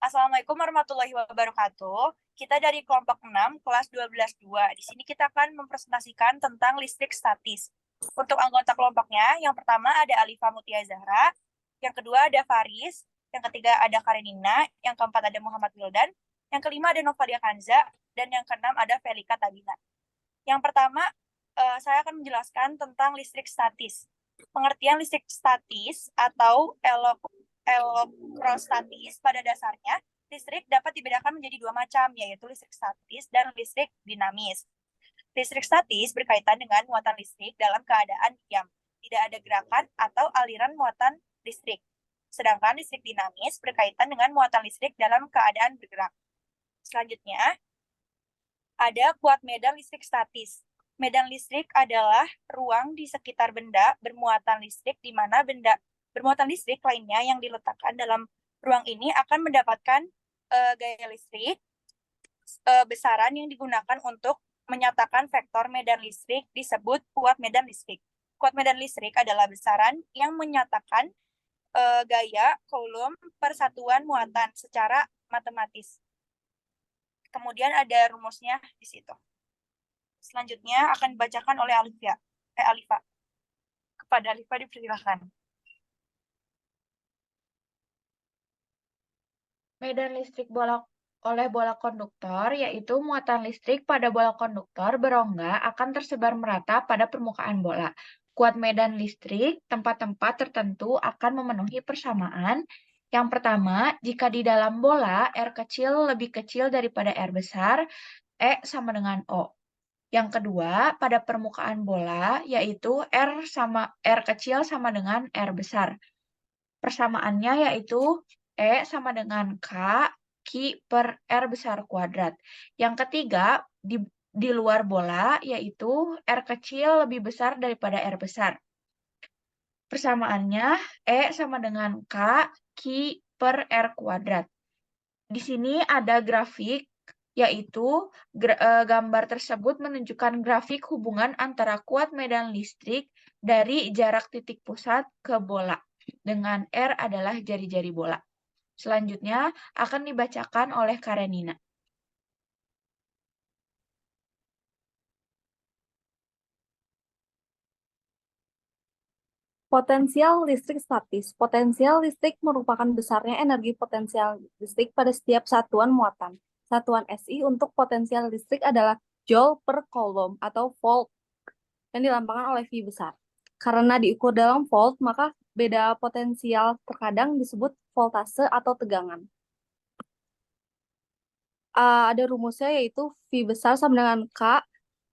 Assalamualaikum warahmatullahi wabarakatuh. Kita dari kelompok 6, kelas 12-2. Di sini kita akan mempresentasikan tentang listrik statis. Untuk anggota kelompoknya, yang pertama ada Alifa Mutia Zahra, yang kedua ada Faris, yang ketiga ada Karenina, yang keempat ada Muhammad Wildan, yang kelima ada Novalia Kanza, dan yang keenam ada Felika Tabina. Yang pertama, saya akan menjelaskan tentang listrik statis. Pengertian listrik statis atau elektrostatis pada dasarnya, listrik dapat dibedakan menjadi dua macam, yaitu listrik statis dan listrik dinamis. Listrik statis berkaitan dengan muatan listrik dalam keadaan diam, tidak ada gerakan atau aliran muatan listrik. Sedangkan listrik dinamis berkaitan dengan muatan listrik dalam keadaan bergerak. Selanjutnya, ada kuat medan listrik statis. Medan listrik adalah ruang di sekitar benda bermuatan listrik di mana benda bermuatan listrik lainnya yang diletakkan dalam ruang ini akan mendapatkan gaya listrik besaran yang digunakan untuk menyatakan vektor medan listrik disebut kuat medan listrik. Kuat medan listrik adalah besaran yang menyatakan gaya coulomb per satuan muatan secara matematis. Kemudian ada rumusnya di situ. Selanjutnya akan dibacakan oleh Alifa. Kepada Alifa dipersilakan. Medan listrik oleh bola konduktor, yaitu muatan listrik pada bola konduktor berongga akan tersebar merata pada permukaan bola. Kuat medan listrik tempat-tempat tertentu akan memenuhi persamaan. Yang pertama, jika di dalam bola R kecil lebih kecil daripada R besar, E sama dengan O. Yang kedua, pada permukaan bola, yaitu R kecil sama dengan R besar. Persamaannya yaitu E sama dengan Ki per R besar kuadrat. Yang ketiga, di luar bola, yaitu R kecil lebih besar daripada R besar. Persamaannya E sama dengan Ki per R kuadrat. Di sini ada grafik, yaitu gambar tersebut menunjukkan grafik hubungan antara kuat medan listrik dari jarak titik pusat ke bola, dengan R adalah jari-jari bola. Selanjutnya akan dibacakan oleh Karenina. Potensial listrik statis. Potensial listrik merupakan besarnya energi potensial listrik pada setiap satuan muatan. Satuan SI untuk potensial listrik adalah Joule per Coulomb atau volt yang dilambangkan oleh V besar. Karena diukur dalam volt, maka beda potensial terkadang disebut voltase atau tegangan. Ada rumusnya yaitu V besar sama dengan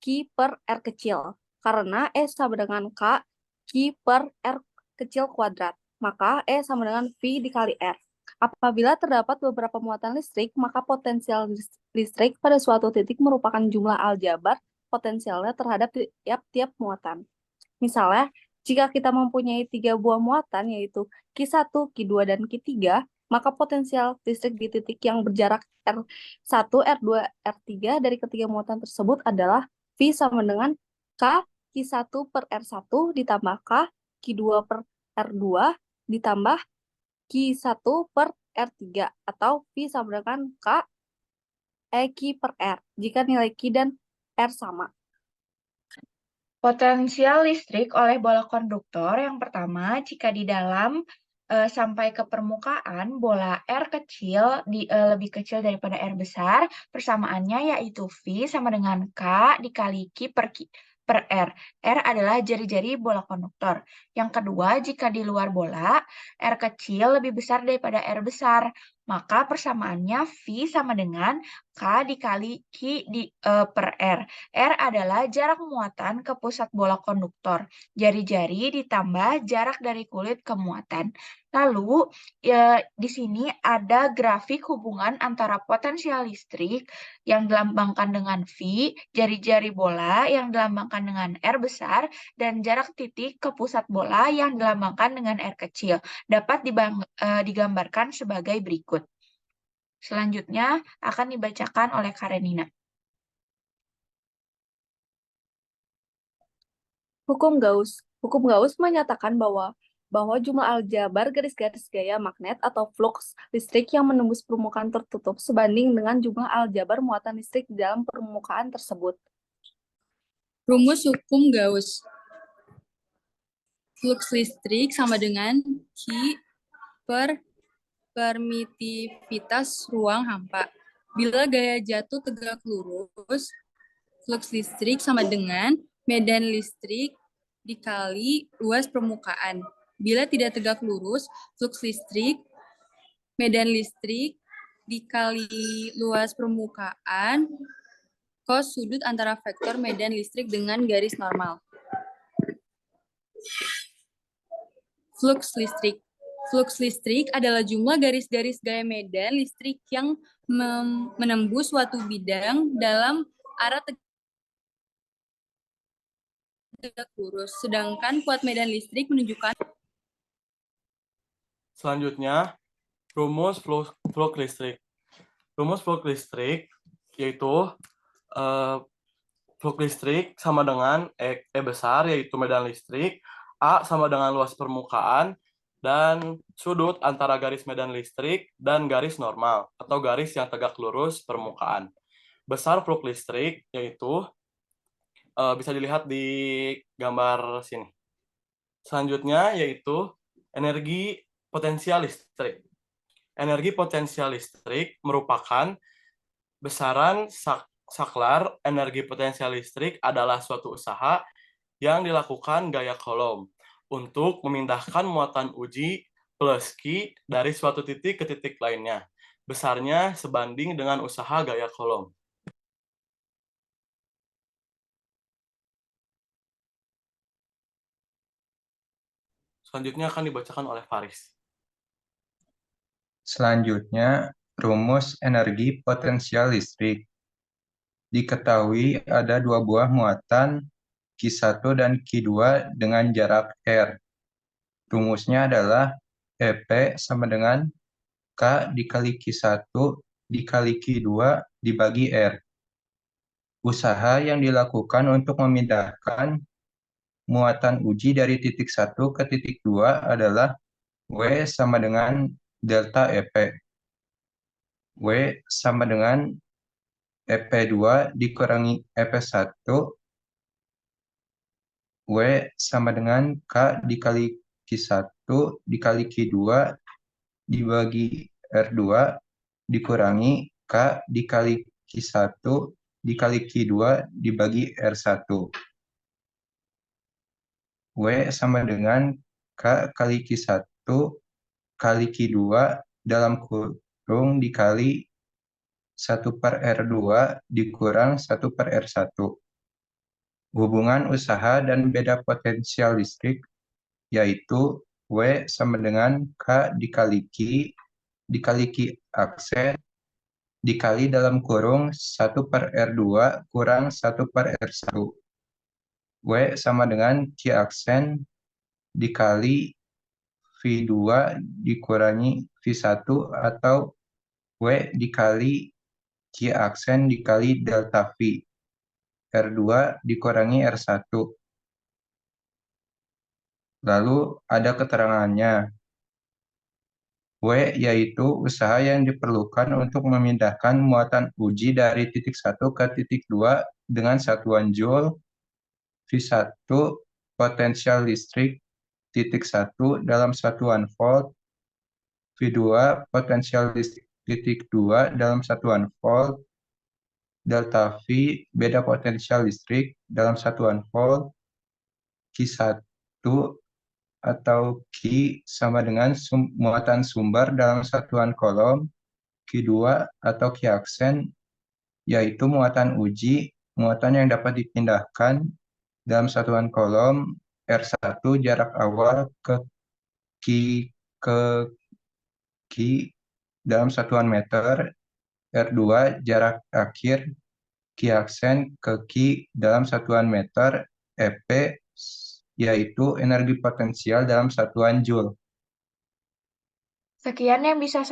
Ki per R kecil. Karena E sama dengan Ki per R kecil kuadrat. Maka E sama dengan V dikali R. Apabila terdapat beberapa muatan listrik, maka potensial listrik pada suatu titik merupakan jumlah aljabar potensialnya terhadap tiap-tiap muatan. Misalnya, jika kita mempunyai 3 buah muatan, yaitu Q1, Q2, dan Q3, maka potensial listrik di titik yang berjarak R1, R2, R3 dari ketiga muatan tersebut adalah V sama dengan Q1 per R1 ditambah Q2 per R2 ditambah Q1 per R3 atau V sama dengan Q per R jika nilai Q dan R sama. Potensial listrik oleh bola konduktor yang pertama, jika di dalam sampai ke permukaan bola R kecil lebih kecil daripada R besar, persamaannya yaitu V sama dengan K dikali Q per R. R adalah jari-jari bola konduktor. Yang kedua, jika di luar bola, R kecil lebih besar daripada R besar, maka persamaannya V sama dengan K dikali Q per R. R adalah jarak muatan ke pusat bola konduktor. Jari-jari ditambah jarak dari kulit ke muatan. Lalu, di sini ada grafik hubungan antara potensial listrik yang dilambangkan dengan V, jari-jari bola yang dilambangkan dengan R besar, dan jarak titik ke pusat bola yang dilambangkan dengan R kecil. Dapat digambarkan sebagai berikut. Selanjutnya akan dibacakan oleh Karenina. Hukum Gauss. Hukum Gauss menyatakan bahwa bahwa jumlah aljabar garis-garis gaya magnet atau flux listrik yang menembus permukaan tertutup sebanding dengan jumlah aljabar muatan listrik di dalam permukaan tersebut. Rumus hukum Gauss. Flux listrik sama dengan Q per permitivitas ruang hampa. Bila gaya jatuh tegak lurus, flux listrik sama dengan medan listrik dikali luas permukaan. Bila tidak tegak lurus, flux listrik, medan listrik dikali luas permukaan, cos sudut antara vektor medan listrik dengan garis normal. Flux listrik. Flux listrik adalah jumlah garis-garis gaya medan listrik yang menembus suatu bidang dalam arah tegak lurus. Sedangkan kuat medan listrik menunjukkan. Selanjutnya, rumus flux listrik. Rumus flux listrik yaitu flux listrik sama dengan E besar, yaitu medan listrik, A sama dengan luas permukaan, dan sudut antara garis medan listrik dan garis normal atau garis yang tegak lurus permukaan. Besar flux listrik yaitu bisa dilihat di gambar sini. Selanjutnya yaitu energi potensial listrik. Energi potensial listrik merupakan besaran saklar energi potensial listrik adalah suatu usaha yang dilakukan gaya Coulomb untuk memindahkan muatan uji plus Q dari suatu titik ke titik lainnya. Besarnya sebanding dengan usaha gaya Coulomb. Selanjutnya akan dibacakan oleh Faris. Selanjutnya, rumus energi potensial listrik. Diketahui ada dua buah muatan Q1 dan Q2 dengan jarak R. Rumusnya adalah EP sama dengan K dikali Q1 dikali Q2 dibagi R. Usaha yang dilakukan untuk memindahkan muatan uji dari titik 1 ke titik 2 adalah W sama dengan delta EP. W sama dengan EP2 dikurangi EP1. W sama dengan K dikali Q1 dikali Q2 dibagi R2 dikurangi K dikali Q1 dikali Q2 dibagi R1. W sama dengan K kali Q1 kali Q2 dalam kurung dikali 1 per R2 dikurang 1 per R1. Hubungan usaha dan beda potensial listrik yaitu W sama dengan K dikali Q dikali Q aksen dikali dalam kurung 1 per R2 kurang 1 per R1. W sama dengan Q aksen dikali V2 dikurangi V1 atau W dikali Q aksen dikali delta V. R2 dikurangi R1. Lalu ada keterangannya. W yaitu usaha yang diperlukan untuk memindahkan muatan uji dari titik 1 ke titik 2 dengan satuan Joule. V1 potensial listrik titik 1 dalam satuan volt. V2 potensial listrik titik 2 dalam satuan volt. Delta V beda potensial listrik dalam satuan volt. Q1 atau Q sama dengan muatan sumber dalam satuan Coulomb. Q2 atau Q aksen yaitu muatan uji, muatan yang dapat dipindahkan dalam satuan Coulomb. R1 jarak awal ke Q dalam satuan meter. R2 jarak akhir Q aksen ke Q dalam satuan meter. EP yaitu energi potensial dalam satuan Joule. Sekian yang bisa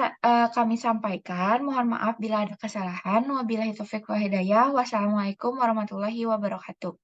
kami sampaikan. Mohon maaf bila ada kesalahan. Wabillahi taufiq wal hidayah. Wassalamualaikum warahmatullahi wabarakatuh.